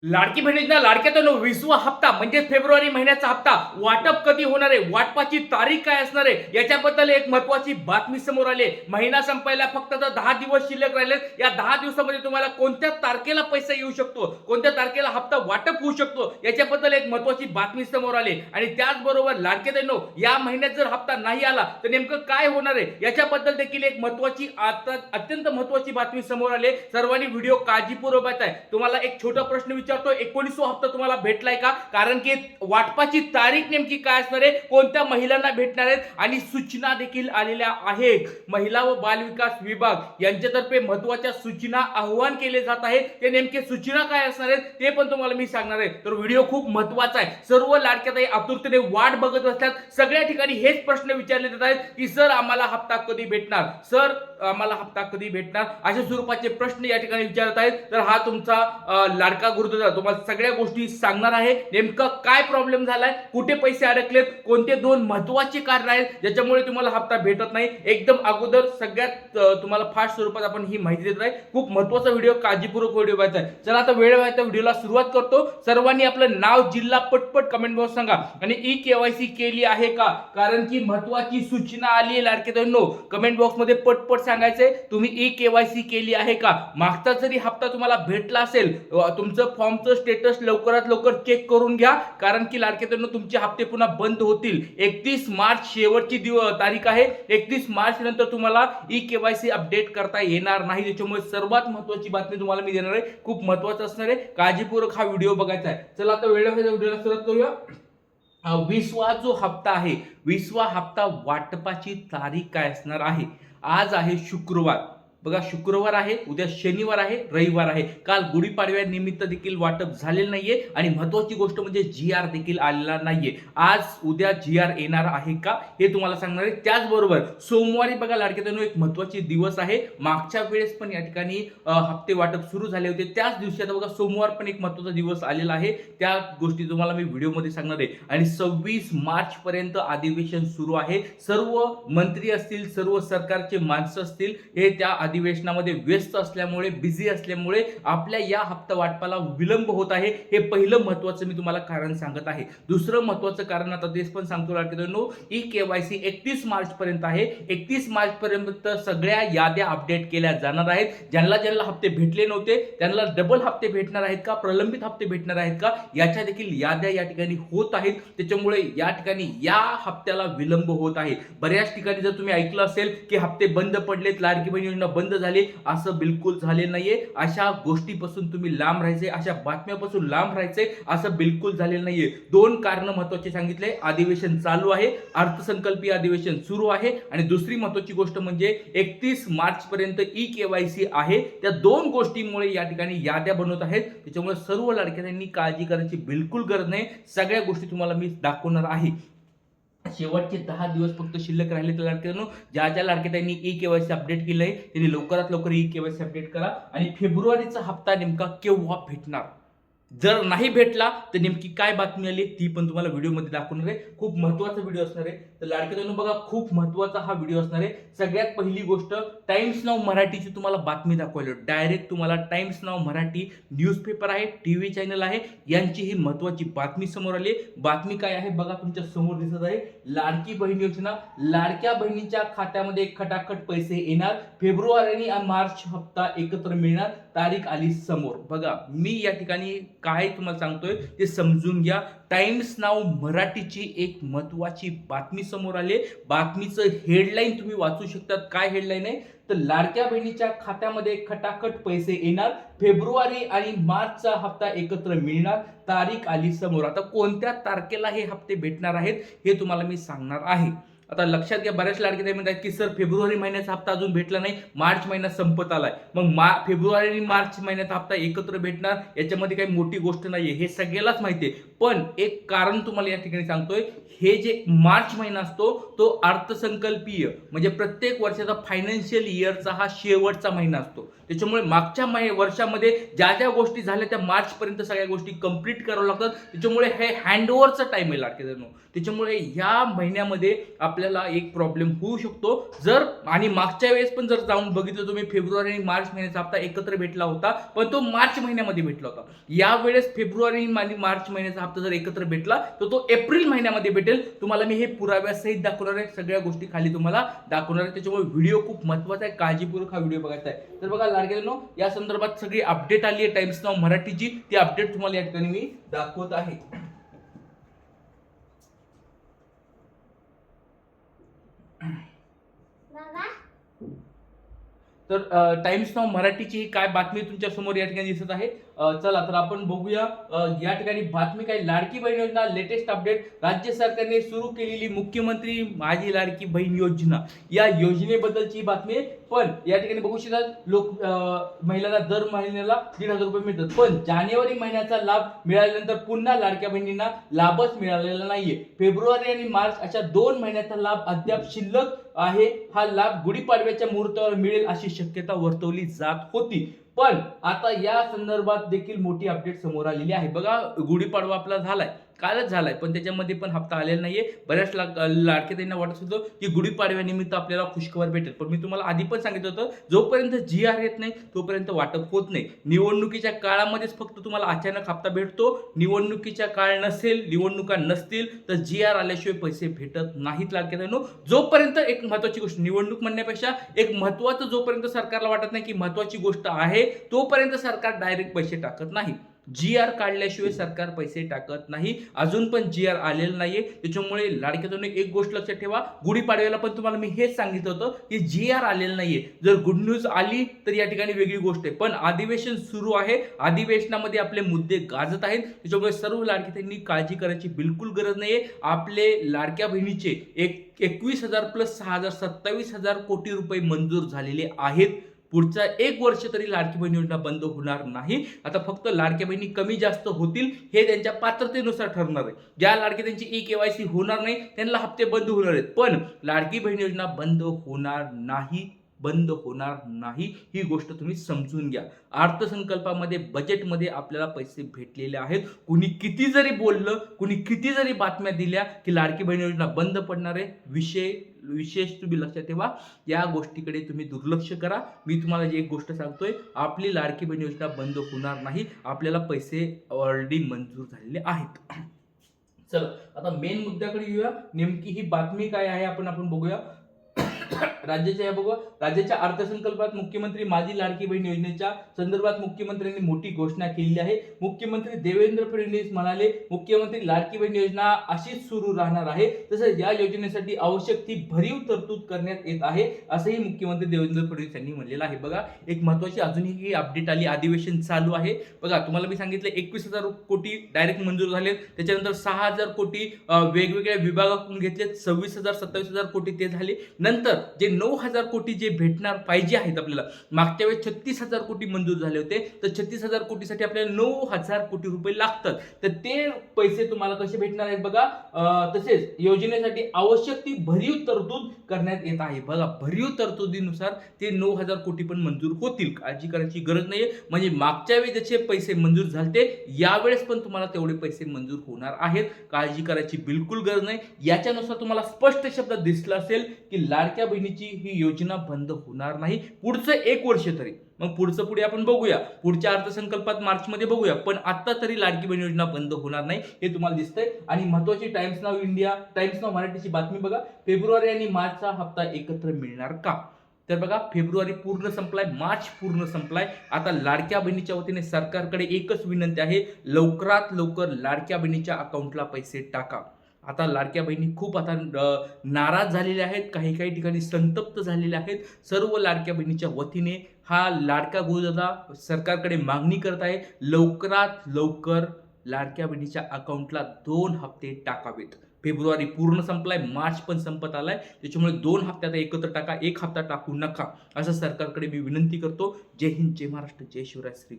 लाडकी बहिणींना लाडक्यातून 20वा हप्ता म्हणजे फेब्रुवारी महिन्याचा हप्ता वाटप कधी होणार आहे, वाटपाची तारीख काय असणार आहे याच्याबद्दल एक महत्त्वाची बातमी समोर आली आहे. महिना संपायला फक्त 10 दिवस शिल्लक राहिले. या 10 दिवसामध्ये तुम्हाला कोणत्या तारखेला पैसा येऊ शकतो, कोणत्या तारखेला हप्ता वाटप होऊ शकतो याच्याबद्दल एक महत्त्वाची बातमी समोर आली. आणि त्याचबरोबर लाडक्यातून या महिन्यात जर हप्ता नाही आला तर नेमकं काय होणार आहे याच्याबद्दल देखील एक महत्त्वाची अत्यंत महत्त्वाची बातमी समोर आली. सर्वांनी व्हिडिओ काळजीपूर्वक बघताय. तुम्हाला एक छोटा प्रश्न विचारतो, 19वा हप्ता तुम्हाला भेटलाय का? कारण की वाटपाची तारीख नेमकी काय असणार आहे, कोणत्या महिलांना भेटणार आहेत आणि सूचना देखील आलेल्या आहेत. महिला व बाल विकास विभाग यांच्यातर्फे महत्त्वाच्या सूचना आवाहन केले जात आहे. ते नेमके सूचना काय असणार आहेत ते पण तुम्हाला मी सांगणार आहे. तर व्हिडिओ खूप महत्त्वाचा आहे. सर्व लाडक्याताई आतुरतेने वाट बघत असतात. सगळ्या ठिकाणी हेच प्रश्न विचारले जात आहेत की सर आम्हाला हप्ता कधी भेटणार, सर आम्हाला हप्ता कधी भेटणार, अशा स्वरूपाचे प्रश्न या ठिकाणी विचारत आहेत. तर हा तुमचा लाडका गुरुदादा तुम्हाला सगळ्या गोष्टी सांगणार आहे. नेमकं काय प्रॉब्लेम झालाय, कुठे पैसे अडकलेत, कोणते दोन महत्त्वाचे कारण आहेत ज्याच्यामुळे तुम्हाला हप्ता भेटत नाही, एकदम अगोदर सगळ्यात तुम्हाला फास्ट स्वरूपात आपण ही माहिती देत आहे. खूप महत्त्वाचा व्हिडिओ, काळजीपूर्वक व्हिडिओ बघायचा आहे. चला आता वेळ वाया व्हिडिओला सुरुवात करतो. सर्वांनी आपलं नाव, जिल्हा पटपट कमेंट बॉक्स सांगा आणि ई-केवायसी केली आहे का, कारण की महत्त्वाची सूचना आली आहे लाडकेदारांनो. कमेंट बॉक्स मध्ये पटपट सांगायचंय तुम्ही ई-केवायसी केली आहे का. मागचा जरी हप्ता तुम्हाला भेटला असेल, तुमचं फॉर्मचं स्टेटस लवकरात लवकर चेक करून घ्या, कारण की लाडकेदारांनो तुमचे हप्ते पुन्हा बंद होतील. 31 मार्च शेवटची तारीख आहे. 31 मार्च नंतर तुम्हाला ई-केवायसी अपडेट करता येणार नाही. त्याच्यामुळे सर्वात महत्त्वाची बातमी तुम्हाला मी देणार आहे, खूप महत्त्वाचं असणार आहे. काळजीपूर्वक हा व्हिडिओ बघायचा आहे. चला आता व्हिडिओला सुरुवात करूया. 20वा जो हप्ता आहे, 20वा हप्ता वाटपाची तारीख काय असणार आहे. आज आहे शुक्रवार, बघा शुक्रवार आहे, उद्या शनिवार आहे, रविवार आहे. काल गुढीपाडव्या निमित्त देखील वाटप झालेलं नाहीये आणि महत्त्वाची गोष्ट म्हणजे GR देखील आलेला नाहीये. आज उद्या GR येणार आहे का हे तुम्हाला सांगणार आहे. त्याचबरोबर सोमवारी बघा लाडकेदारांनो एक महत्त्वाचे दिवस आहे. मागच्या वेळेस पण या ठिकाणी हप्ते वाटप सुरू झाले होते, त्याच दिवशी आता बघा सोमवार पण एक महत्त्वाचा दिवस आलेला आहे. त्या गोष्टी तुम्हाला मी व्हिडिओमध्ये सांगणार आहे. आणि 26 मार्च पर्यंत अधिवेशन सुरू आहे. सर्व मंत्री असतील, सर्व सरकारचे माणसं असतील, हे त्या अधिवेशनामध्ये व्यस्त असल्यामुळे, बिझी असल्यामुळे आपल्या या हप्ता वाटपाला विलंब होत आहे. हे पहिलं महत्त्वाचं मी तुम्हाला कारण सांगत आहे. दुसरं महत्त्वाचं कारण आता तेच पण सांगतो लाडकेदारांनो, ई-केवायसी 31 मार्च पर्यंत आहे. 31 मार्च पर्यंत सगळ्या याद्या अपडेट केल्या जाणार आहेत. ज्यांना हप्ते भेटले नव्हते त्यांना डबल हप्ते भेटणार आहेत का, प्रलंबित हप्ते भेटणार आहेत का, याच्या देखील याद्या या ठिकाणी होत आहेत. त्याच्यामुळे या ठिकाणी या हप्त्याला विलंब होत आहे. बऱ्याच ठिकाणी जर तुम्ही ऐकलं असेल की हप्ते बंद पडलेत, लाडकी बहीण योजना बंद झाले, असं बिलकुल झाले नाहीये. अशा गोष्टीपासून तुम्ही लांब राहायचे, अशा बातम्यापासून लांब राहायचे, असं बिलकुल झालेलं नाहीये. दोन कारण महत्त्वाचे सांगितले, अधिवेशन चालू आहे, अर्थसंकल्पीय अधिवेशन सुरू आहे, आणि दुसरी महत्त्वाची गोष्ट म्हणजे 31 मार्च पर्यंत ई-केवायसी आहे. त्या दोन गोष्टींमुळे या ठिकाणी याद्या बनवत आहेत. त्याच्यामुळे सर्व लाडक्यांनी काळजी करायची बिलकुल गरज नाही. सगळ्या गोष्टी तुम्हाला मी दाखवणार आहे. शेवटचे 10 दिवस फक्त शिल्लक राहिले. तर लाडक्यांनो, ज्या लाडक्यांनी ई-केवायसी अपडेट केलंय त्यांनी लवकरात लवकर ई-केवायसी अपडेट करा. आणि फेब्रुवारीचा हप्ता नेमका केव्हा भेटणार, जर नाही भेटला तर नेमकी काय बातमी आली ती पण तुम्हाला व्हिडिओमध्ये दाखवणार आहे. खूप महत्त्वाचा व्हिडिओ असणार आहे. तर लाडकेदारांनो बघा, खूप महत्त्वाचा हा व्हिडिओ असणार आहे. सगळ्यात पहिली गोष्ट, टाइम्स नाऊ मराठीची तुम्हाला बातमी दाखवली. डायरेक्ट तुम्हाला टाइम्स नाऊ मराठी न्यूजपेपर आहे, टीव्ही चॅनल आहे, यांची ही महत्त्वाची बातमी समोर आली. बातमी काय आहे बघा, तुमच्या समोर दिसत आहे. लाडकी बहीण योजना, लाडक्या बहिणीच्या खात्यामध्ये खटाखट पैसे येणार. फेब्रुवारी आणि मार्च हप्ता एकत्र मिळणार, तारीख आली समोर. बघा मी या ठिकाणी काय तुम्हाला सांगतोय ते समजून घ्या. टाइम्स नाऊ मराठीची एक महत्त्वाची बातमी समोर आली. बातमीचं हेडलाईन तुम्ही वाचू शकतात. काय हेडलाईन आहे तर, लाडक्या बहिणीच्या खात्यामध्ये खटाखट पैसे येणार, फेब्रुवारी आणि मार्चचा हप्ता एकत्र मिळणार, तारीख आली समोर. आता कोणत्या तारखेला हे हप्ते भेटणार आहेत हे तुम्हाला मी सांगणार आहे. आता लक्षात घ्या, बऱ्याच लाडके म्हणतात की सर फेब्रुवारी महिन्याचा हप्ता अजून भेटला नाही, मार्च महिना संपत आलाय, मग फेब्रुवारी आणि मार्च महिन्याचा हप्ता एकत्र भेटणार, याच्यामध्ये काही मोठी गोष्ट नाहीये, हे सगळ्यालाच माहिती आहे. पण एक कारण तुम्हाला या ठिकाणी सांगतोय, हे जे मार्च महिना असतो तो अर्थसंकल्पीय म्हणजे प्रत्येक वर्षाचा फायनान्शियल इयरचा हा शेवटचा महिना असतो. त्याच्यामुळे मागच्या वर्षामध्ये ज्या गोष्टी झाल्या त्या मार्च पर्यंत सगळ्या गोष्टी कंप्लीट कराव्या लागतात. त्याच्यामुळे हे हँडओव्हरचा टाइम आहे लाडकेदारांनो. त्याच्यामुळे या महिन्यामध्ये आपल्या आपल्याला एक प्रॉब्लेम होऊ शकतो जर, आणि मागच्या वेळेस पण जर जाऊन बघितलं तुम्ही, फेब्रुवारी आणि मार्च महिन्याचा हप्ता एकत्र भेटला होता, पण तो मार्च महिन्यामध्ये भेटला होता. यावेळेस फेब्रुवारी आणि मार्च महिन्याचा हप्ता जर एकत्र भेटला तर तो एप्रिल महिन्यामध्ये भेटेल. तुम्हाला मी हे पुराव्यासहित दाखवणार आहे, सगळ्या गोष्टी खाली तुम्हाला दाखवणार आहे. त्याच्यामुळे व्हिडिओ खूप महत्त्वाचा आहे, काळजीपूर्वक हा व्हिडिओ बघायचा आहे. तर बघा लाडक्यांनो, या संदर्भात सगळी अपडेट आली आहे टाइम्स नाव मराठीची, ती अपडेट तुम्हाला या ठिकाणी मी दाखवत आहे. तर टाइम्स नाव मराठीची ही काय बातमी तुमच्या समोर या ठिकाणी दिसत आहे. चला तर आपण बघूया या ठिकाणी बातमी काय. लाडकी बहीण योजना लेटेस्ट अपडेट. राज्य सरकारने सुरू केलेली मुख्यमंत्री माझी लाडकी बहीण योजना, या योजनेबद्दलची बातमी आहे. पण या ठिकाणी बघू शकतात लोक महिलांना दर महिन्याला 1,500 रुपये मिळतात, पण जानेवारी महिन्याचा लाभ मिळाल्यानंतर पुन्हा लाडक्या बहिणींना लाभच मिळालेला नाहीये. फेब्रुवारी आणि मार्च अशा 2 महिन्याचा लाभ अद्याप शिल्लक आहे. हा लाभ गुढीपाडव्याच्या मुहूर्तावर मिळेल अशी शक्यता वर्तवली जात होती, पण आता या संदर्भात देखील मोठी अपडेट समोर आलेली आहे. बघा गुढीपाडवा आपला झालाय, कालच झालाय, पण त्याच्यामध्ये पण हप्ता आलेला नाहीये. बऱ्याच लाडके त्यांना वाटत होतं की गुढीपाडव्यानिमित्त आपल्याला खुशखबर भेटेल, पण मी तुम्हाला आधी पण सांगितलं होतं जोपर्यंत GR येत नाही तोपर्यंत वाटप होत नाही. निवडणुकीच्या काळामध्येच फक्त तुम्हाला अचानक हप्ता भेटतो. निवडणुकीच्या काळ नसेल, निवडणुका नसतील तर GR आल्याशिवाय पैसे भेटत नाहीत लाडक्यांनो. जोपर्यंत एक महत्वाची गोष्ट, निवडणूक म्हणण्यापेक्षा एक महत्वाचं, जोपर्यंत सरकारला वाटत नाही की महत्वाची गोष्ट आहे तोपर्यंत सरकार डायरेक्ट पैसे टाकत नाही. GR काढल्याशिवाय सरकार पैसे टाकत नाही. अजून पण GR आलेलं नाहीये. त्याच्यामुळे लाडक्यांनो एक गोष्ट लक्षात ठेवा, गुढीपाडव्याला पण तुम्हाला मी हेच सांगितलं होतं की GR आलेलं नाहीये. जर गुड न्यूज आली तर या ठिकाणी वेगळी गोष्ट आहे, पण अधिवेशन सुरू आहे, अधिवेशनामध्ये आपले मुद्दे गाजत आहेत. त्याच्यामुळे सर्व लाडक्यांनी काळजी करायची बिलकुल गरज नाहीये. आपले लाडक्या बहिणीचे 21,000 प्लस 6,000 27,000 कोटी रुपये मंजूर झालेले आहेत. पुढचा 1 वर्ष तरी लाडकी बहीण योजना बंद होणार नाही. आता फक्त लाडक्या बहिणी कमी जास्त होतील हे त्यांच्या पात्रतेनुसार ठरणार आहे. ज्या लाडकी त्यांची KYC होणार नाही त्यांना हप्ते बंद होणार आहेत, पण लाडकी बहीण योजना बंद होणार नाही, बंद होणार नाही. ही गोष्ट तुम्ही समजून घ्या. अर्थसंकल्पामध्ये, बजेटमध्ये आपल्याला पैसे भेटलेले आहेत. कुणी किती जरी बोललं, कुणी किती जरी बातम्या दिल्या की लाडकी बहीण योजना बंद पडणार आहे, विशेष तुम्ही लक्षात ठेवा, या गोष्टीकडे तुम्ही दुर्लक्ष करा. मी तुम्हाला जी एक गोष्ट सांगतोय, आपली लाडकी बहीण योजना बंद होणार नाही. आपल्याला पैसे ऑलरेडी मंजूर झालेले आहेत. चला आता मेन मुद्द्याकडे येऊया. नेमकी ही बातमी काय आहे आपण बघूया. राज्याच्या अर्थसंकल्पात मुख्यमंत्री माझी लाडकी बहीण योजनेच्या संदर्भात मुख्यमंत्र्यांनी मोठी घोषणा केली आहे. मुख्यमंत्री देवेंद्र फडणवीस म्हणाले, मुख्यमंत्री लाडकी बहीण योजना अशीच सुरू राहणार आहे, तसंच या योजनेसाठी आवश्यक ती भरीव तरतूद करण्यात येत आहे, असंही मुख्यमंत्री देवेंद्र फडणवीस यांनी म्हणलेलं आहे. बघा एक महत्वाची अजूनही अपडेट आली, अधिवेशन चालू आहे. बघा तुम्हाला मी सांगितलं 21,000 कोटी डायरेक्ट मंजूर झाले, त्याच्यानंतर 6,000 कोटी वेगवेगळ्या विभागातून घेतले, 26,000 27,000 कोटी ते झाले. नंतर जे 9,000 कोटी जे भेटणार पाहिजे आहेत आपल्याला, मागच्या वेळेस 36,000 कोटी मंजूर झाले होते, तर 36,000 कोटीसाठी आपल्याला 9,000 कोटी रुपये लागतात. तर ते पैसे तुम्हाला कसे भेटणार आहेत बघा. तसेच योजनेसाठी आवश्यक ती भरीव तरतूद करण्यात येत आहे. बघा भरीव तरतुदीनुसार ते 9,000 कोटी पण मंजूर होतील, काळजी करायची गरज नाहीये. म्हणजे मागच्या वेळी जसे पैसे मंजूर झाले यावेळेस पण तुम्हाला तेवढे पैसे मंजूर होणार आहेत, काळजी करायची बिलकुल गरज नाही. याच्यानुसार तुम्हाला स्पष्ट शब्दात दिसलं असेल की लाडक्या बहिणीची ही योजना बंद होणार नाही पुढचं 1 वर्ष तरी. मग पुढचं पुढे आपण बघूया, पुढच्या अर्थसंकल्पात मार्च मध्ये बघूया, पण आता तरी लाडकी बहीण योजना बंद होणार नाही हे तुम्हाला दिसतंय. आणि महत्वाची टाइम्स नाव मराठीची बातमी बघा, फेब्रुवारी आणि मार्चचा हप्ता एकत्र मिळणार का. तर बघा फेब्रुवारी पूर्ण संपलाय, मार्च पूर्ण संपलाय. आता लाडक्या बहिणीच्या वतीने सरकारकडे एकच विनंती आहे, लवकरात लवकर लाडक्या बहिणीच्या अकाउंटला पैसे टाका. आता लाडक्या बहिणी खूप आता नाराज झालेल्या आहेत, काही ठिकाणी संतप्त झालेल्या आहेत. सर्व लाडक्या बहिणीच्या वतीने हा लाडका गुरुदादा सरकारकडे मागणी करत आहे, लवकरात लवकर लाडक्या बहिणीच्या अकाउंटला 2 हप्ते टाकावेत. फेब्रुवारी पूर्ण संपलाय, मार्च पण संपत आलाय, त्याच्यामुळे 2 हप्त्यात एकत्र टाका, 1 हप्ता टाकू नका, असं सरकारकडे मी विनंती करतो. जय हिंद, जय महाराष्ट्र, जय शिवराय, श्री